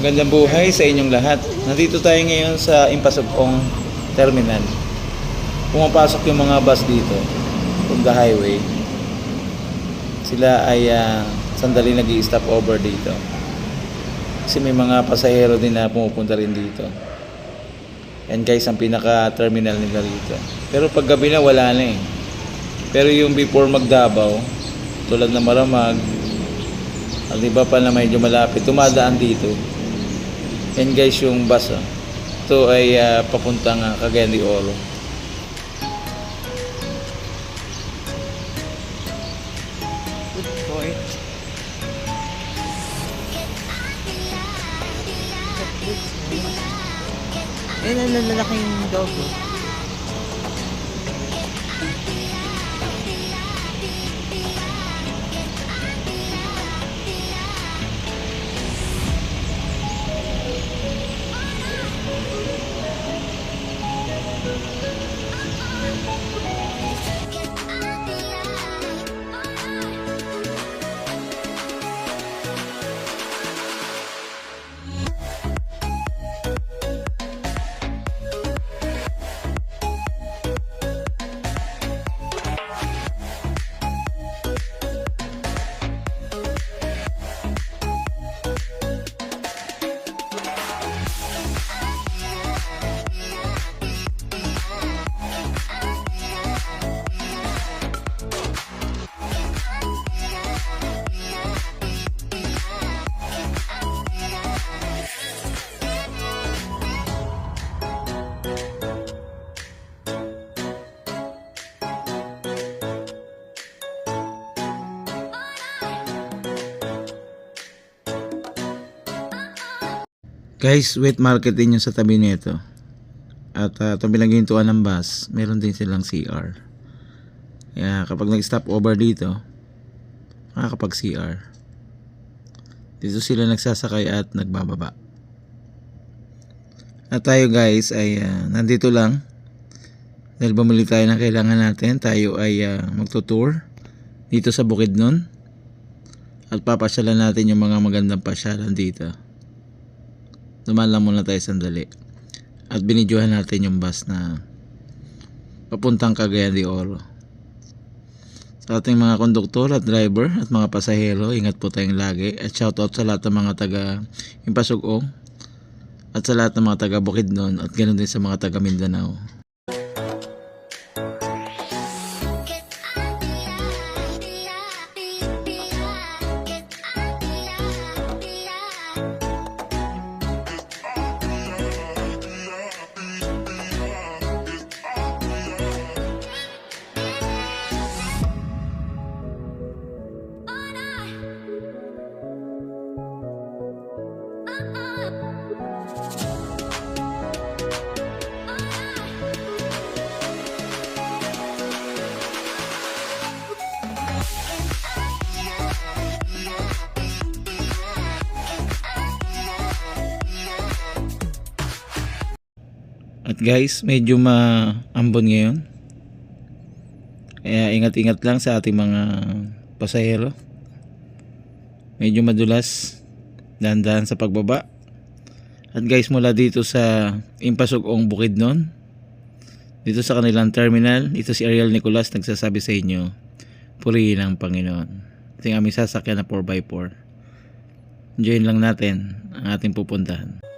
Magandang buhay sa inyong lahat. Nandito tayo ngayon sa Impasugong Terminal. Pumapasok yung mga bus dito from the highway. Sila ay sandali nag-i-stop over dito. Kasi may mga pasahero din na pumupunta rin dito. Yan guys, ang pinaka-terminal nila dito. Pero pag gabi na wala na eh. Pero yung before Magdabao, tulad ng Maramag, at iba pa na medyo malapit, tumadaan dito. Yan guys yung bus. Ito ay papuntang Cagayan de Oro. Good boy. Eh, nalalaki yung dog. Guys, wet market din yung sa tabi nito. At tabi lang gintuan ng bus, meron din silang CR. Kaya kapag nag-stop over dito, makakapag CR. Dito sila nagsasakay at nagbababa. At tayo guys ay nandito lang. Dahil bumili tayo ng kailangan natin, tayo ay magtutour dito sa Bukidnon. At papasyalan natin yung mga magandang pasyalan dito. Dumaan lang muna tayo sandali. At binidyohan natin yung bus na papuntang Cagayan de Oro. Sa ating mga konduktor at driver at mga pasahero, ingat po tayong lagi. At shoutout sa lahat ng mga taga Impasugong at sa lahat ng mga taga Bukidnon at ganoon din sa mga taga Mindanao. At guys, medyo maambon ngayon. Kaya ingat-ingat lang sa ating mga pasahero. Medyo madulas. Dahan-dahan sa pagbaba. At guys, mula dito sa Impasugong Bukidnon, dito sa kanilang terminal, ito si Ariel Nicolas nagsasabi sa inyo, purihin ang Panginoon. Ito yung aming sasakyan na 4x4. Enjoyin lang natin ang ating pupuntahan.